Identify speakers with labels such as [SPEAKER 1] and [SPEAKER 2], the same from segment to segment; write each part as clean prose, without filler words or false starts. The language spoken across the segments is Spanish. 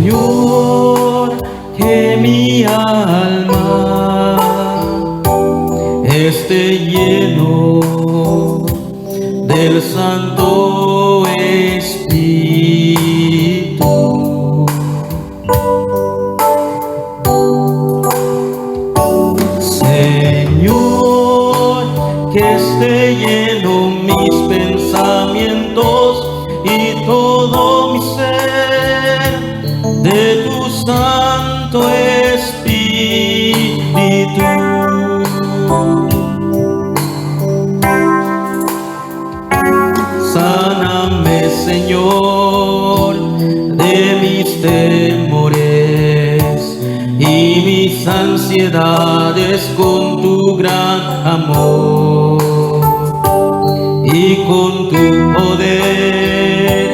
[SPEAKER 1] Señor, que mi alma esté lleno del Santo Espíritu. Señor, que esté lleno mis pensamientos y todo mi ser de tu Santo Espíritu. Sáname, Señor, de mis temores y mis ansiedades con tu gran amor y con tu poder,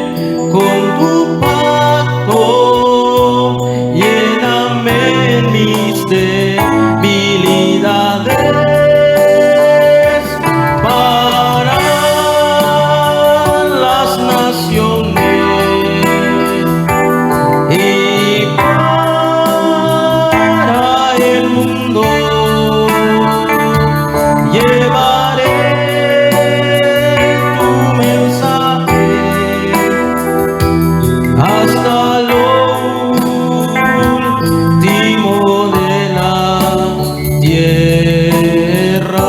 [SPEAKER 1] con tu pacto. Lléname mis debilidades para las naciones y para el mundo. Llevaré tu mensaje hasta lo último de la tierra.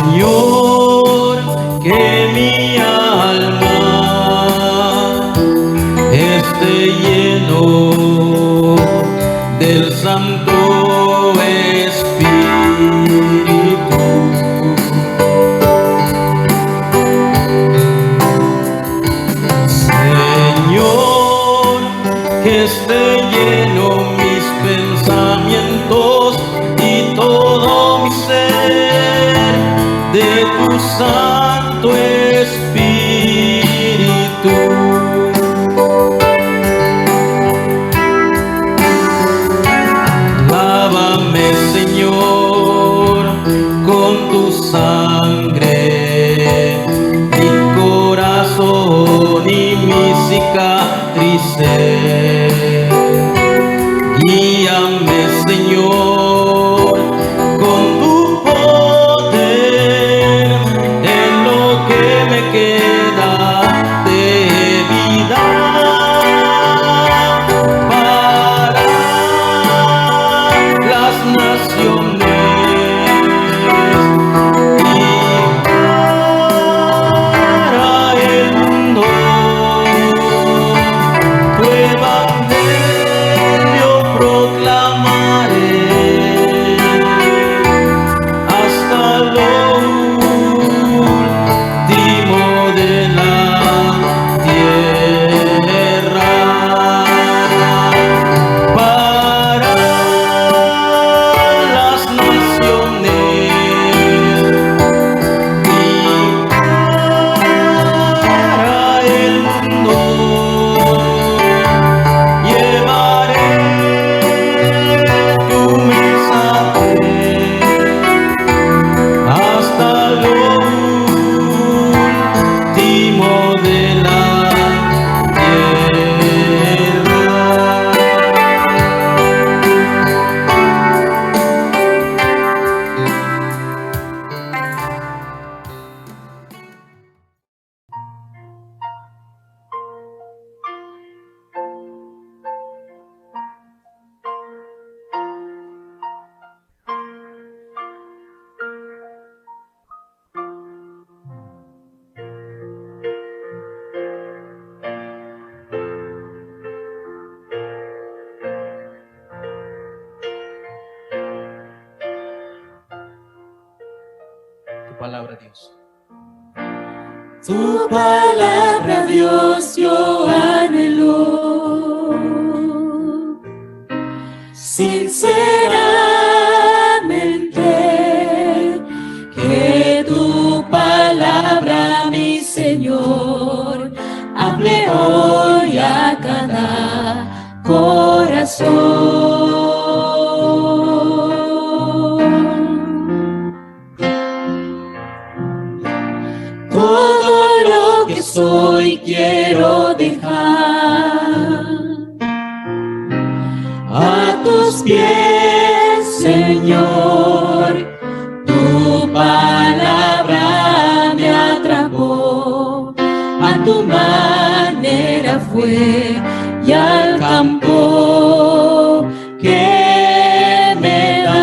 [SPEAKER 1] Señor, que mi alma esté lleno del Santo Espíritu. Señor, que esté lleno mis pensamientos y todo mi ser de tu Santo Espíritu. Lávame, Señor, con tu sangre, mi corazón y mis cicatrices. Guíame, Señor, con tu poder en lo que me queda de vida. Las naciones y para el mundo. Tu evangelio proclamaré hasta lo último de la tierra. Para las naciones y para el mundo. Llevaré tu mensaje hasta lo último de la tierra. Tu palabra, Dios.
[SPEAKER 2] Tu palabra, Dios, yo anhelo sinceramente, que tu palabra, mi Señor, Todo lo que soy quiero dejar a tus pies, Señor. Tu palabra me atrapó, a tu manera fue, y al campo que me das,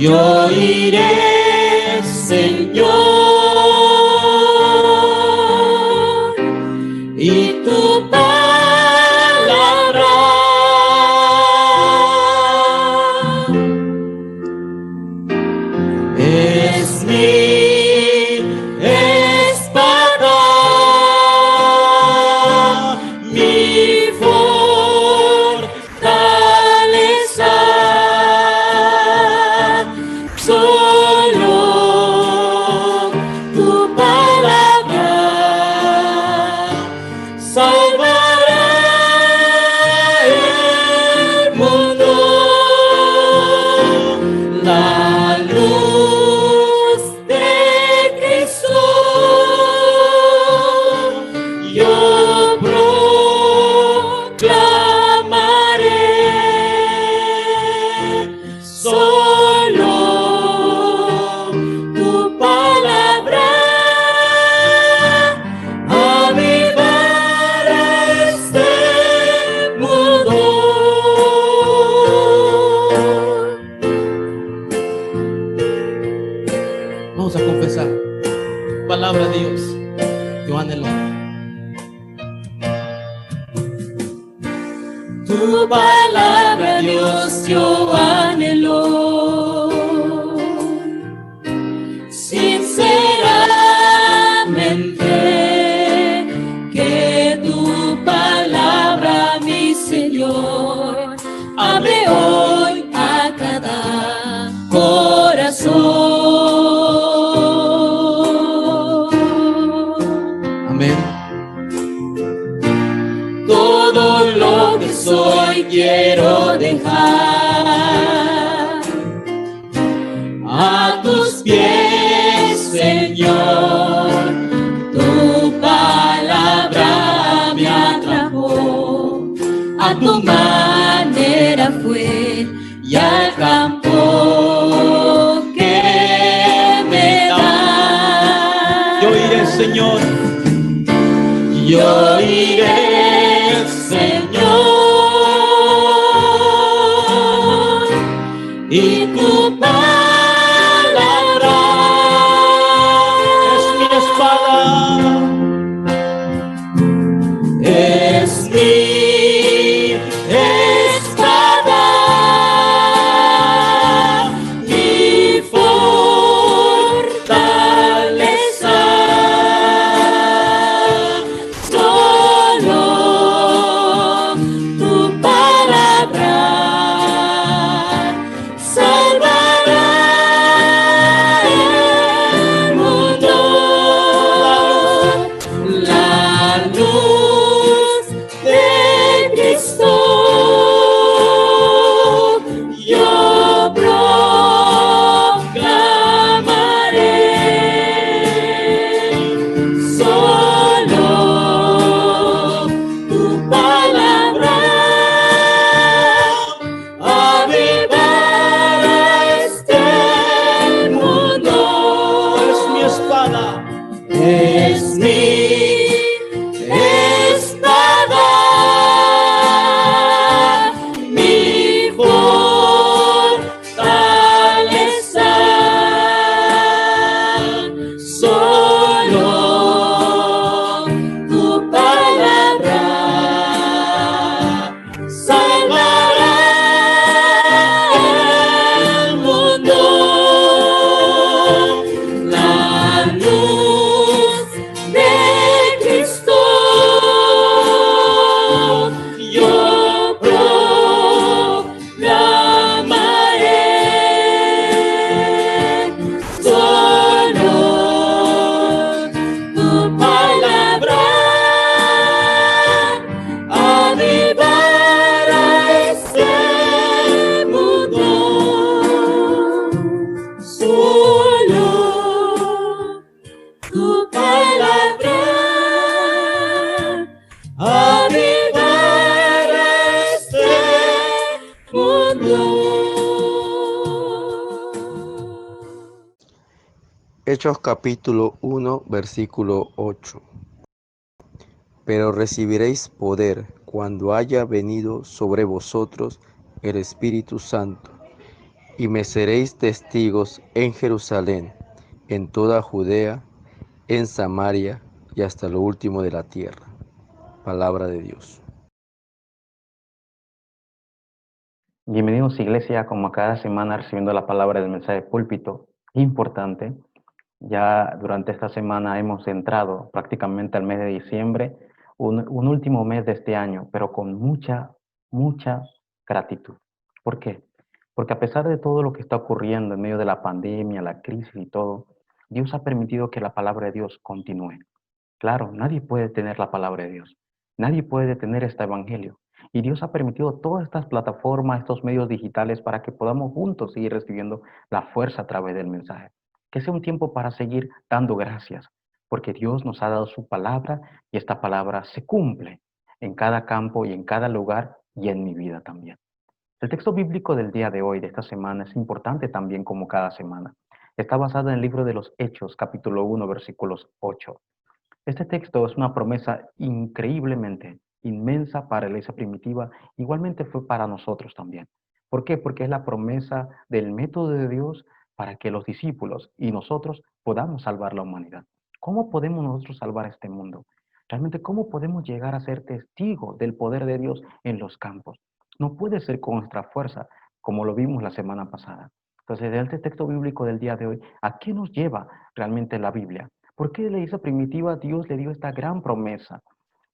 [SPEAKER 2] yo iré, Señor, y tu palabra es mi espada, mi fortaleza. Solo tu palabra salvará el mundo. La luz de Cristo yo proclamaré. Solo tu palabra avivará este mundo.
[SPEAKER 1] Vamos a confesar. Palabra de Dios, yo anhelo.
[SPEAKER 2] Tu palabra, Dios, yo anhelo. Sinceramente, que tu palabra, mi Señor, hable hoy a cada corazón.
[SPEAKER 1] Amén.
[SPEAKER 2] Todo lo que soy quiero dejar a tus pies, Señor. Tu palabra me atrapó, a tu manera fue, y al campo que me das.
[SPEAKER 1] Yo iré, Señor.
[SPEAKER 2] Yo iré, Señor, y tu palabra
[SPEAKER 1] Es mi espada.
[SPEAKER 2] es mi espada, mi fortaleza. Solo tu palabra salvará
[SPEAKER 3] Hechos capítulo 1, versículo 8. Pero recibiréis poder cuando haya venido sobre vosotros el Espíritu Santo, y me seréis testigos en Jerusalén, en toda Judea, en Samaria y hasta lo último de la tierra. Palabra de Dios.
[SPEAKER 4] Bienvenidos, iglesia, como cada semana recibiendo la palabra del mensaje púlpito. Importante, ya durante esta semana hemos entrado prácticamente al mes de diciembre, un último mes de este año, pero con mucha gratitud. ¿Por qué? Porque a pesar de todo lo que está ocurriendo en medio de la pandemia, la crisis y todo, Dios ha permitido que la palabra de Dios continúe. Claro, nadie puede detener la palabra de Dios. Nadie puede detener este evangelio. Y Dios ha permitido todas estas plataformas, estos medios digitales para que podamos juntos seguir recibiendo la fuerza a través del mensaje. Que sea un tiempo para seguir dando gracias, porque Dios nos ha dado su palabra y esta palabra se cumple en cada campo y en cada lugar y en mi vida también. El texto bíblico del día de hoy, de esta semana, es importante también como cada semana. Está basado en el libro de los Hechos, capítulo 1, versículos 8. Este texto es una promesa increíblemente inmensa para la iglesia primitiva, igualmente fue para nosotros también. ¿Por qué? Porque es la promesa del método de Dios para que los discípulos y nosotros podamos salvar la humanidad. ¿Cómo podemos nosotros salvar este mundo? Realmente, ¿cómo podemos llegar a ser testigos del poder de Dios en los campos? No puede ser con nuestra fuerza, como lo vimos la semana pasada. Entonces, de este texto bíblico del día de hoy, ¿a qué nos lleva realmente la Biblia? ¿Por qué la iglesia primitiva Dios le dio esta gran promesa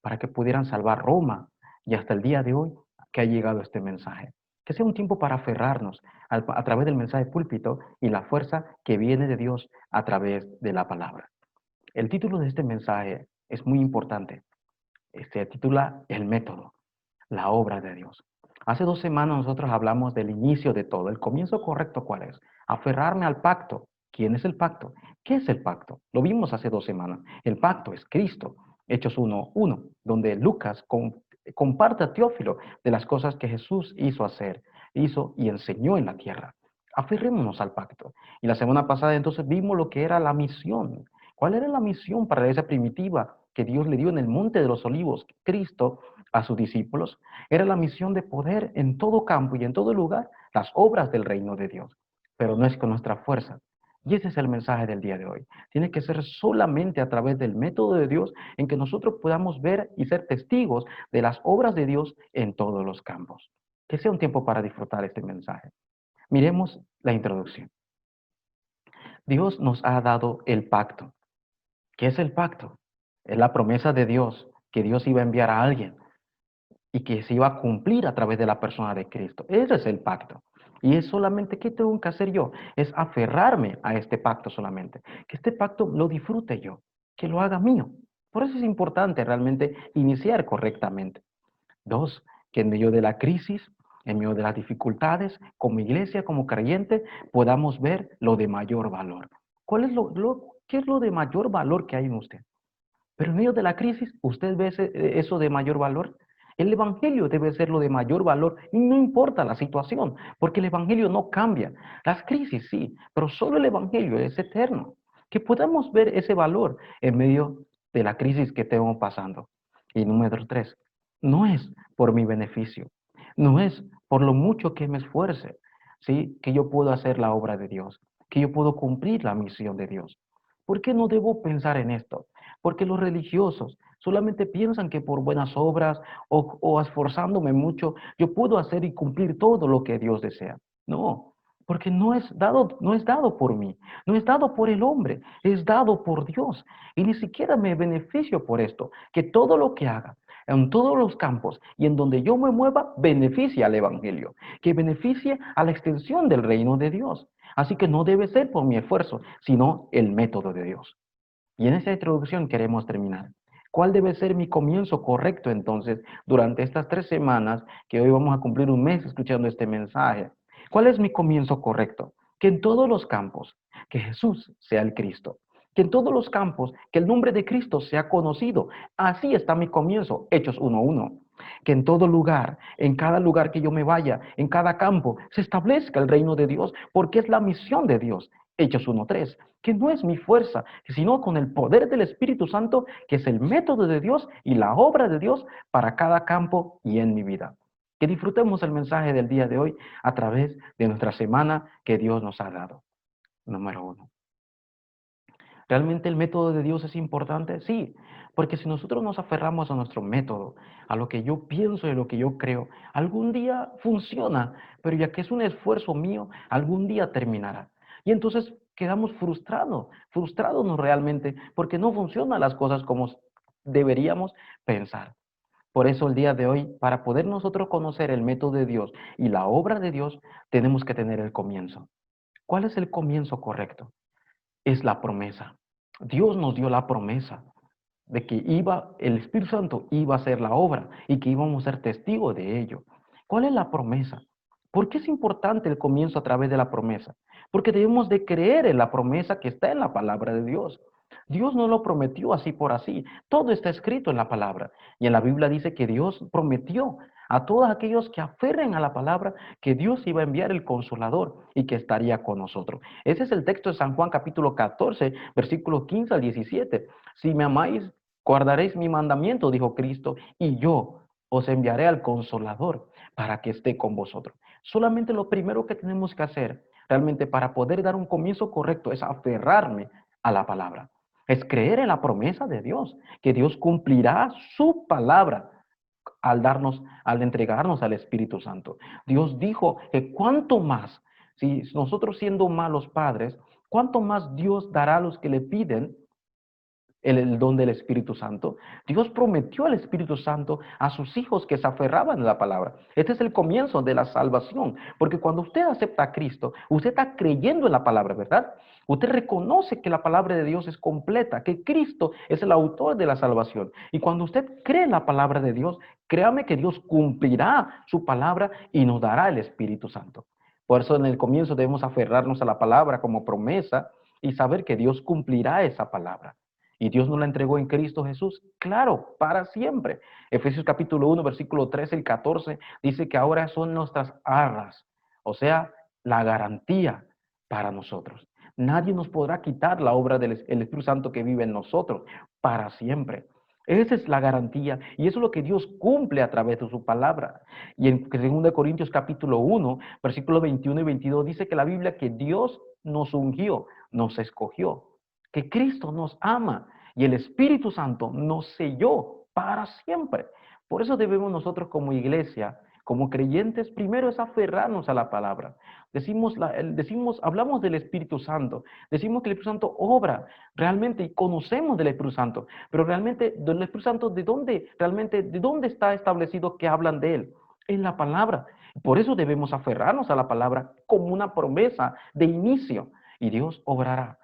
[SPEAKER 4] para que pudieran salvar Roma? Y hasta el día de hoy que ha llegado este mensaje. Que sea un tiempo para aferrarnos a través del mensaje púlpito y la fuerza que viene de Dios a través de la palabra. El título de este mensaje es muy importante. Se titula El método, la obra de Dios. Hace 2 semanas nosotros hablamos del inicio de todo. El comienzo correcto, ¿cuál es? Aferrarme al pacto. ¿Quién es el pacto? ¿Qué es el pacto? Lo vimos hace 2 semanas. El pacto es Cristo. Hechos 1:1, donde Lucas comparte a Teófilo de las cosas que Jesús hizo y enseñó en la tierra. Aferrémonos al pacto. Y la semana pasada entonces vimos lo que era la misión. ¿Cuál era la misión para la iglesia primitiva que Dios le dio en el Monte de los Olivos? Cristo a sus discípulos, era la misión de poder en todo campo y en todo lugar las obras del reino de Dios, pero no es con nuestra fuerza. Y ese es el mensaje del día de hoy. Tiene que ser solamente a través del método de Dios en que nosotros podamos ver y ser testigos de las obras de Dios en todos los campos. Que sea un tiempo para disfrutar este mensaje. Miremos la introducción. Dios nos ha dado el pacto. ¿Qué es el pacto? Es la promesa de Dios que Dios iba a enviar a alguien y que se iba a cumplir a través de la persona de Cristo. Ese es el pacto. Y es solamente, ¿qué tengo que hacer yo? Es aferrarme a este pacto solamente. Que este pacto lo disfrute yo, que lo haga mío. Por eso es importante realmente iniciar correctamente. 2, que en medio de la crisis, en medio de las dificultades, como iglesia, como creyente, podamos ver lo de mayor valor. ¿Cuál es qué es lo de mayor valor que hay en usted? Pero en medio de la crisis, ¿usted ve eso de mayor valor? El Evangelio debe ser lo de mayor valor y no importa la situación, porque el Evangelio no cambia. Las crisis sí, pero solo el Evangelio es eterno. Que podamos ver ese valor en medio de la crisis que estemos pasando. Y número 3, no es por mi beneficio, no es por lo mucho que me esfuerce, ¿sí? Que yo puedo hacer la obra de Dios, que yo puedo cumplir la misión de Dios. ¿Por qué no debo pensar en esto? Porque los religiosos solamente piensan que por buenas obras o esforzándome mucho, yo puedo hacer y cumplir todo lo que Dios desea. No, porque no es dado por mí, no es dado por el hombre, es dado por Dios. Y ni siquiera me beneficio por esto, que todo lo que haga, en todos los campos y en donde yo me mueva, beneficie al Evangelio, que beneficie a la extensión del reino de Dios. Así que no debe ser por mi esfuerzo, sino el método de Dios. Y en esa introducción queremos terminar. ¿Cuál debe ser mi comienzo correcto entonces durante estas 3 semanas que hoy vamos a cumplir un mes escuchando este mensaje? ¿Cuál es mi comienzo correcto? Que en todos los campos, que Jesús sea el Cristo. Que en todos los campos, que el nombre de Cristo sea conocido. Así está mi comienzo, Hechos 1:1. Que en todo lugar, en cada lugar que yo me vaya, en cada campo, se establezca el reino de Dios, porque es la misión de Dios. Hechos 1:3, que no es mi fuerza, sino con el poder del Espíritu Santo, que es el método de Dios y la obra de Dios para cada campo y en mi vida. Que disfrutemos el mensaje del día de hoy a través de nuestra semana que Dios nos ha dado. Número 1. ¿Realmente el método de Dios es importante? Sí, porque si nosotros nos aferramos a nuestro método, a lo que yo pienso y a lo que yo creo, algún día funciona, pero ya que es un esfuerzo mío, algún día terminará. Y entonces quedamos frustrados no realmente, porque no funcionan las cosas como deberíamos pensar. Por eso el día de hoy, para poder nosotros conocer el método de Dios y la obra de Dios, tenemos que tener el comienzo. ¿Cuál es el comienzo correcto? Es la promesa. Dios nos dio la promesa de que el Espíritu Santo iba a hacer la obra y que íbamos a ser testigos de ello. ¿Cuál es la promesa? ¿Por qué es importante el comienzo a través de la promesa? Porque debemos de creer en la promesa que está en la palabra de Dios. Dios no lo prometió así por así. Todo está escrito en la palabra. Y en la Biblia dice que Dios prometió a todos aquellos que aferren a la palabra que Dios iba a enviar el consolador y que estaría con nosotros. Ese es el texto de San Juan capítulo 14, versículos 15 al 17. Si me amáis, guardaréis mi mandamiento, dijo Cristo, y yo os enviaré al consolador para que esté con vosotros. Solamente lo primero que tenemos que hacer realmente para poder dar un comienzo correcto es aferrarme a la palabra. Es creer en la promesa de Dios, que Dios cumplirá su palabra al entregarnos al Espíritu Santo. Dios dijo que cuanto más, si nosotros siendo malos padres, cuanto más Dios dará a los que le piden el don del Espíritu Santo. Dios prometió al Espíritu Santo a sus hijos que se aferraban a la palabra. Este es el comienzo de la salvación, porque cuando usted acepta a Cristo, usted está creyendo en la palabra, ¿verdad? Usted reconoce que la palabra de Dios es completa, que Cristo es el autor de la salvación. Y cuando usted cree en la palabra de Dios, créame que Dios cumplirá su palabra y nos dará el Espíritu Santo. Por eso en el comienzo debemos aferrarnos a la palabra como promesa y saber que Dios cumplirá esa palabra. Y Dios nos la entregó en Cristo Jesús, claro, para siempre. Efesios capítulo 1, versículo 13 y 14 dice que ahora son nuestras arras, o sea, la garantía para nosotros. Nadie nos podrá quitar la obra del Espíritu Santo que vive en nosotros para siempre. Esa es la garantía y eso es lo que Dios cumple a través de su palabra. Y en 2 Corintios capítulo 1, versículos 21 y 22 dice que la Biblia que Dios nos ungió, nos escogió, que Cristo nos ama y el Espíritu Santo nos selló para siempre. Por eso debemos nosotros como iglesia, como creyentes, primero es aferrarnos a la palabra. Hablamos del Espíritu Santo, decimos que el Espíritu Santo obra realmente y conocemos del Espíritu Santo, pero realmente del Espíritu Santo, ¿de dónde está establecido que hablan de él? En la palabra. Por eso debemos aferrarnos a la palabra como una promesa de inicio y Dios obrará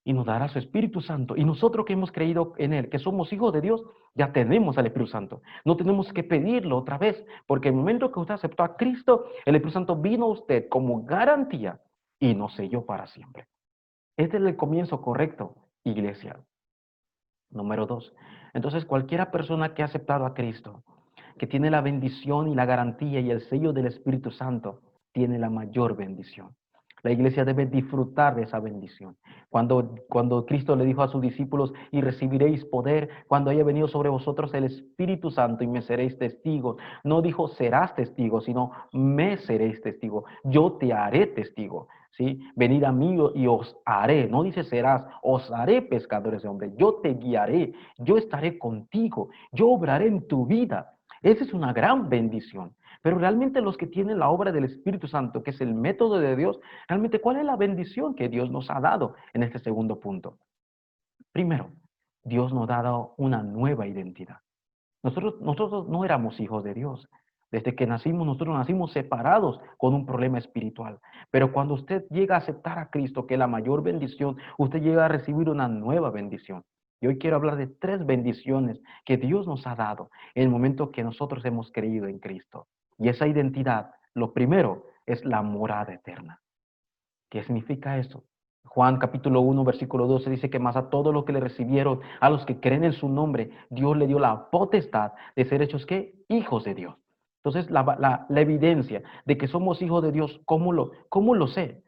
[SPEAKER 4] y nos dará su Espíritu Santo. Y nosotros que hemos creído en Él, que somos hijos de Dios, ya tenemos al Espíritu Santo. No tenemos que pedirlo otra vez, porque el momento que usted aceptó a Cristo, el Espíritu Santo vino a usted como garantía y nos selló para siempre. Este es el comienzo correcto, iglesia. Número 2. Entonces, cualquiera persona que ha aceptado a Cristo, que tiene la bendición y la garantía y el sello del Espíritu Santo, tiene la mayor bendición. La iglesia debe disfrutar de esa bendición. Cuando Cristo le dijo a sus discípulos, y recibiréis poder cuando haya venido sobre vosotros el Espíritu Santo y me seréis testigos. No dijo serás testigo, sino me seréis testigo. Yo te haré testigo. ¿Sí? Venid a mí y os haré. No dice serás, os haré pescadores de hombres. Yo te guiaré, yo estaré contigo, yo obraré en tu vida. Esa es una gran bendición. Pero realmente los que tienen la obra del Espíritu Santo, que es el método de Dios, realmente ¿cuál es la bendición que Dios nos ha dado en este segundo punto? Primero, Dios nos ha dado una nueva identidad. Nosotros no éramos hijos de Dios. Desde que nosotros nacimos separados con un problema espiritual. Pero cuando usted llega a aceptar a Cristo, que es la mayor bendición, usted llega a recibir una nueva bendición. Y hoy quiero hablar de 3 bendiciones que Dios nos ha dado en el momento que nosotros hemos creído en Cristo. Y esa identidad, lo primero, es la morada eterna. ¿Qué significa eso? Juan capítulo 1, versículo 12 dice que más a todos los que le recibieron, a los que creen en su nombre, Dios le dio la potestad de ser hechos, ¿qué? Hijos de Dios. Entonces, la evidencia de que somos hijos de Dios, ¿cómo lo sé?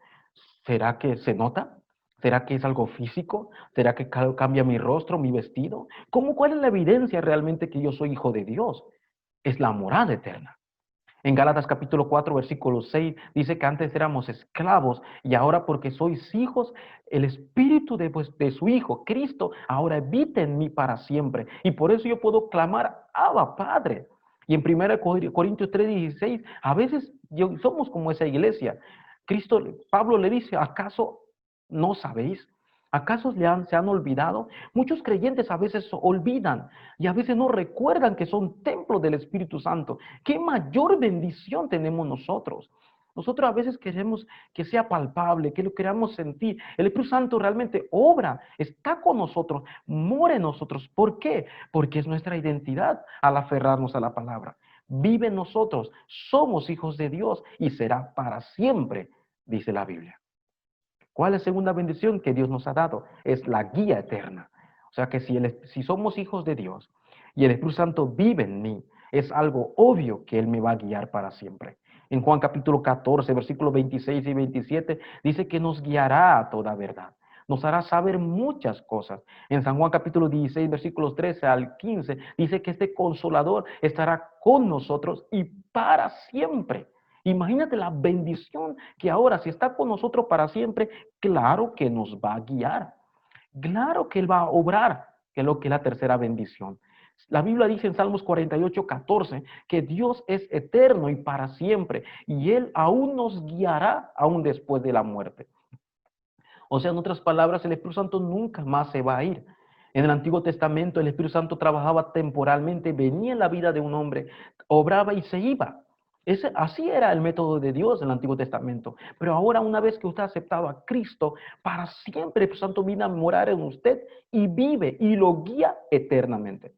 [SPEAKER 4] ¿Será que se nota? ¿Será que es algo físico? ¿Será que cambia mi rostro, mi vestido? ¿Cuál es la evidencia realmente que yo soy hijo de Dios? Es la morada eterna. En Gálatas capítulo 4, versículo 6, dice que antes éramos esclavos y ahora porque sois hijos, el espíritu de su Hijo, Cristo, ahora habita en mí para siempre. Y por eso yo puedo clamar, Abba, Padre. Y en 1 Corintios 3, 16, a veces somos como esa iglesia. Pablo le dice, ¿acaso no sabéis? ¿Acaso se han olvidado? Muchos creyentes a veces olvidan y a veces no recuerdan que son templos del Espíritu Santo. ¿Qué mayor bendición tenemos nosotros? Nosotros a veces queremos que sea palpable, que lo queramos sentir. El Espíritu Santo realmente obra, está con nosotros, mora en nosotros. ¿Por qué? Porque es nuestra identidad al aferrarnos a la palabra. Vive en nosotros, somos hijos de Dios y será para siempre, dice la Biblia. ¿Cuál es la segunda bendición que Dios nos ha dado? Es la guía eterna. O sea que si somos hijos de Dios y el Espíritu Santo vive en mí, es algo obvio que Él me va a guiar para siempre. En Juan capítulo 14, versículos 26 y 27, dice que nos guiará a toda verdad. Nos hará saber muchas cosas. En San Juan capítulo 16, versículos 13 al 15, dice que este consolador estará con nosotros y para siempre. Imagínate la bendición que ahora, si está con nosotros para siempre, claro que nos va a guiar. Claro que Él va a obrar, que es lo que es la tercera bendición. La Biblia dice en Salmos 48, 14, que Dios es eterno y para siempre, y Él aún nos guiará aún después de la muerte. O sea, en otras palabras, el Espíritu Santo nunca más se va a ir. En el Antiguo Testamento, el Espíritu Santo trabajaba temporalmente, venía en la vida de un hombre, obraba y se iba. Así era el método de Dios en el Antiguo Testamento. Pero ahora, una vez que usted ha aceptado a Cristo, para siempre el Espíritu Santo viene a morar en usted y vive y lo guía eternamente.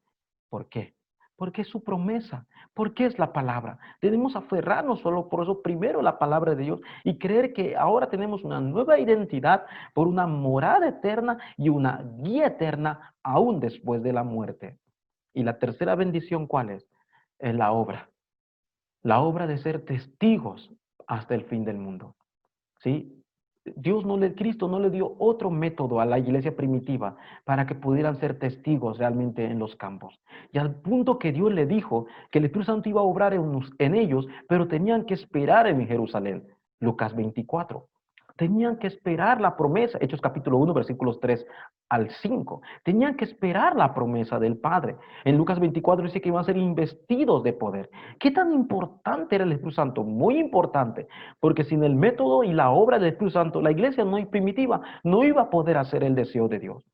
[SPEAKER 4] ¿Por qué? Porque es su promesa, porque es la palabra. Debemos aferrarnos solo por eso primero la palabra de Dios y creer que ahora tenemos una nueva identidad por una morada eterna y una guía eterna aún después de la muerte. Y la tercera bendición, ¿cuál es? Es la obra de ser testigos hasta el fin del mundo. ¿Sí? Cristo no le dio otro método a la iglesia primitiva para que pudieran ser testigos realmente en los campos. Y al punto que Dios le dijo que el Espíritu Santo iba a obrar en ellos, pero tenían que esperar en Jerusalén. Lucas 24. Tenían que esperar la promesa, Hechos capítulo 1, versículos 3 al 5. Tenían que esperar la promesa del Padre. En Lucas 24 dice que iban a ser investidos de poder. ¿Qué tan importante era el Espíritu Santo? Muy importante, porque sin el método y la obra del Espíritu Santo, la iglesia no primitiva no iba a poder hacer el deseo de Dios.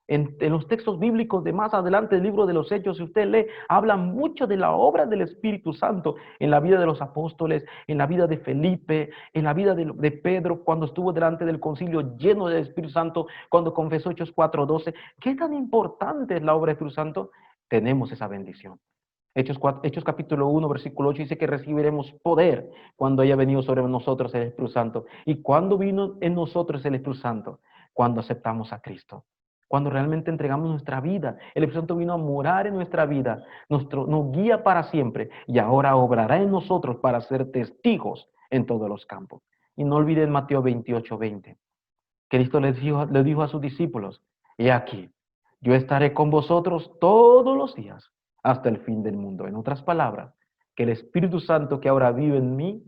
[SPEAKER 4] En los textos bíblicos de más adelante, el libro de los Hechos, si usted lee, habla mucho de la obra del Espíritu Santo en la vida de los apóstoles, en la vida de Felipe, en la vida de Pedro, cuando estuvo delante del concilio lleno del Espíritu Santo, cuando confesó Hechos 4:12. ¿Qué tan importante es la obra del Espíritu Santo? Tenemos esa bendición. Hechos capítulo 1, versículo 8 dice que recibiremos poder cuando haya venido sobre nosotros el Espíritu Santo. ¿Y cuando vino en nosotros el Espíritu Santo? Cuando aceptamos a Cristo. Cuando realmente entregamos nuestra vida. El Espíritu Santo vino a morar en nuestra vida. Nos guía para siempre. Y ahora obrará en nosotros para ser testigos en todos los campos. Y no olviden Mateo 28:20. Cristo le dijo a sus discípulos, he aquí, yo estaré con vosotros todos los días hasta el fin del mundo. En otras palabras, que el Espíritu Santo que ahora vive en mí,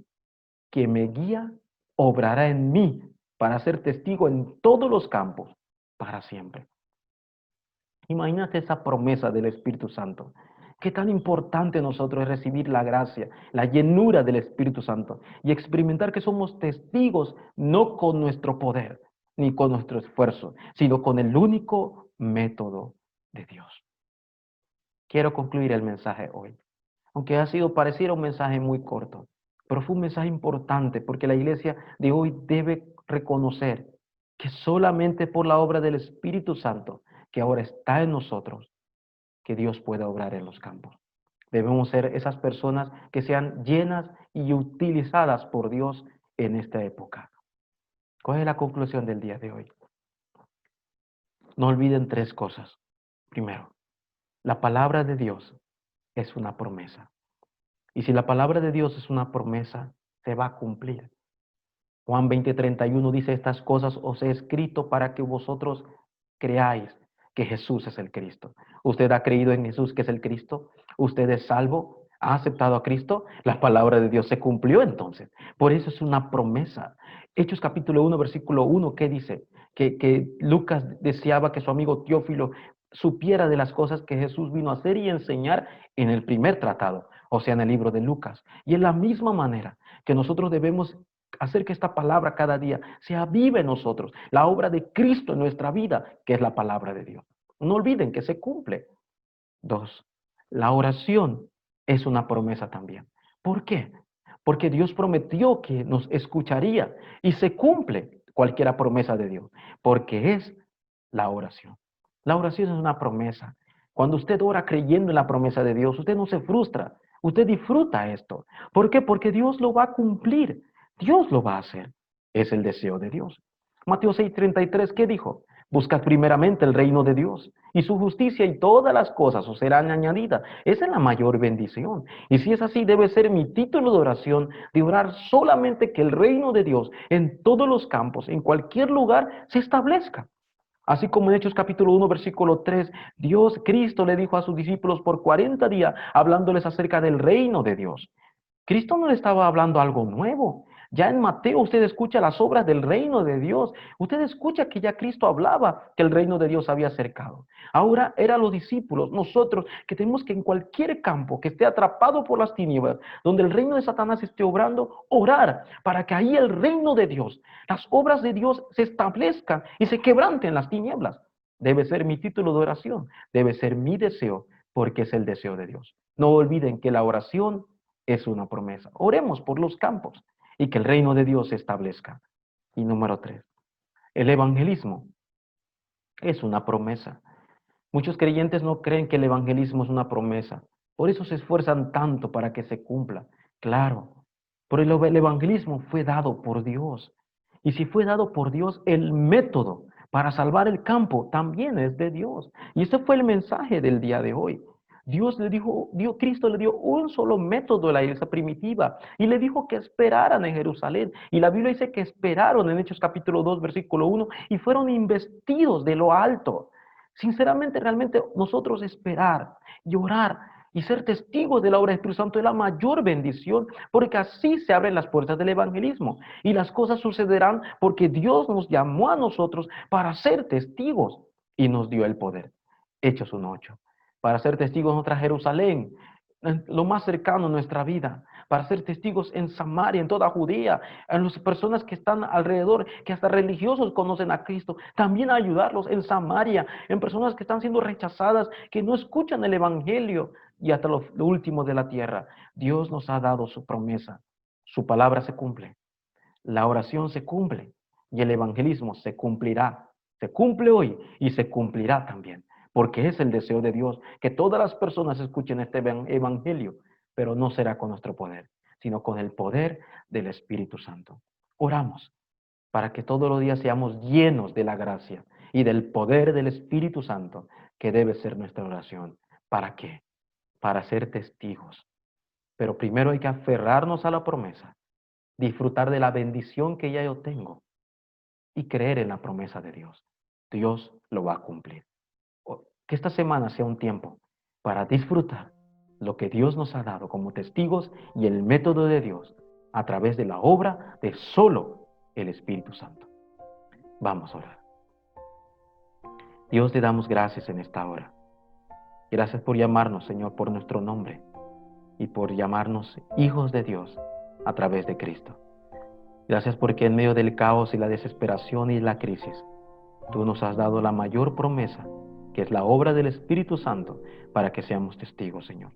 [SPEAKER 4] que me guía, obrará en mí para ser testigo en todos los campos para siempre. Imagínate esa promesa del Espíritu Santo. Qué tan importante nosotros es recibir la gracia, la llenura del Espíritu Santo y experimentar que somos testigos no con nuestro poder ni con nuestro esfuerzo, sino con el único método de Dios. Quiero concluir el mensaje hoy, aunque pareciera un mensaje muy corto, pero fue un mensaje importante porque la iglesia de hoy debe reconocer que solamente por la obra del Espíritu Santo que ahora está en nosotros, que Dios pueda obrar en los campos. Debemos ser esas personas que sean llenas y utilizadas por Dios en esta época. ¿Cuál es la conclusión del día de hoy? No olviden tres cosas. Primero, la palabra de Dios es una promesa. Y si la palabra de Dios es una promesa, se va a cumplir. Juan 20:31 dice: estas cosas os he escrito para que vosotros creáis que Jesús es el Cristo. ¿Usted ha creído en Jesús que es el Cristo? ¿Usted es salvo? ¿Ha aceptado a Cristo? La palabra de Dios se cumplió entonces. Por eso es una promesa. Hechos capítulo 1, versículo 1, ¿qué dice? Que Lucas deseaba que su amigo Teófilo supiera de las cosas que Jesús vino a hacer y enseñar en el primer tratado, o sea, en el libro de Lucas. Y en la misma manera que nosotros debemos hacer que esta palabra cada día sea viva en nosotros, la obra de Cristo en nuestra vida, que es la palabra de Dios. No olviden que se cumple. 2, la oración es una promesa también. ¿Por qué? Porque Dios prometió que nos escucharía y se cumple cualquier promesa de Dios, porque es la oración. La oración es una promesa. Cuando usted ora creyendo en la promesa de Dios, usted no se frustra, usted disfruta esto. ¿Por qué? Porque Dios lo va a cumplir, Dios lo va a hacer. Es el deseo de Dios. Mateo 6:33, ¿qué dijo? Buscad primeramente el reino de Dios y su justicia, y todas las cosas os serán añadidas. Esa es la mayor bendición. Y si es así, debe ser mi título de oración, de orar solamente que el reino de Dios en todos los campos, en cualquier lugar, se establezca. Así como en Hechos capítulo 1, versículo 3, Dios, Cristo le dijo a sus discípulos por 40 días, hablándoles acerca del reino de Dios. Cristo no le estaba hablando algo nuevo. Ya en Mateo usted escucha las obras del reino de Dios. Usted escucha que ya Cristo hablaba que el reino de Dios había acercado. Ahora eran los discípulos, nosotros, que tenemos que en cualquier campo que esté atrapado por las tinieblas, donde el reino de Satanás esté obrando, orar para que ahí el reino de Dios, las obras de Dios se establezcan y se quebranten las tinieblas. Debe ser mi título de oración, debe ser mi deseo, porque es el deseo de Dios. No olviden que la oración es una promesa. Oremos por los campos y que el reino de Dios se establezca. Y número 3, el evangelismo es una promesa. Muchos creyentes no creen que el evangelismo es una promesa. Por eso se esfuerzan tanto para que se cumpla. Claro, pero el evangelismo fue dado por Dios. Y si fue dado por Dios, el método para salvar el campo también es de Dios. Y ese fue el mensaje del día de hoy. Cristo le dio un solo método a la iglesia primitiva y le dijo que esperaran en Jerusalén. Y la Biblia dice que esperaron en Hechos capítulo 2, versículo 1, y fueron investidos de lo alto. Sinceramente, realmente nosotros esperar y orar y ser testigos de la obra del Espíritu Santo es la mayor bendición, porque así se abren las puertas del evangelismo y las cosas sucederán porque Dios nos llamó a nosotros para ser testigos y nos dio el poder. Hechos 1:8. Para ser testigos en nuestra Jerusalén, en lo más cercano a nuestra vida, para ser testigos en Samaria, en toda Judea, en las personas que están alrededor, que hasta religiosos conocen a Cristo, también ayudarlos en Samaria, en personas que están siendo rechazadas, que no escuchan el evangelio, y hasta lo último de la tierra. Dios nos ha dado su promesa, su palabra se cumple, la oración se cumple y el evangelismo se cumplirá. Se cumple hoy y se cumplirá también, porque es el deseo de Dios que todas las personas escuchen este evangelio, pero no será con nuestro poder, sino con el poder del Espíritu Santo. Oramos para que todos los días seamos llenos de la gracia y del poder del Espíritu Santo, que debe ser nuestra oración. ¿Para qué? Para ser testigos. Pero primero hay que aferrarnos a la promesa, disfrutar de la bendición que ya yo tengo y creer en la promesa de Dios. Dios lo va a cumplir. Que esta semana sea un tiempo para disfrutar lo que Dios nos ha dado como testigos y el método de Dios a través de la obra de solo el Espíritu Santo. Vamos a orar. Dios, te damos gracias en esta hora. Gracias por llamarnos, Señor, por nuestro nombre y por llamarnos hijos de Dios a través de Cristo. Gracias porque en medio del caos y la desesperación y la crisis, tú nos has dado la mayor promesa, que es la obra del Espíritu Santo, para que seamos testigos, Señor.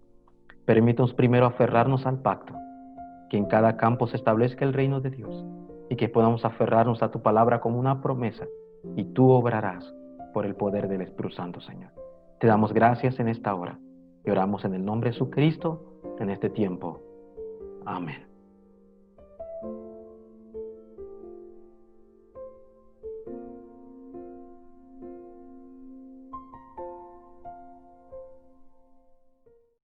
[SPEAKER 4] Permítanos primero aferrarnos al pacto, que en cada campo se establezca el reino de Dios y que podamos aferrarnos a tu palabra como una promesa, y tú obrarás por el poder del Espíritu Santo, Señor. Te damos gracias en esta hora y oramos en el nombre de Jesucristo en este tiempo. Amén.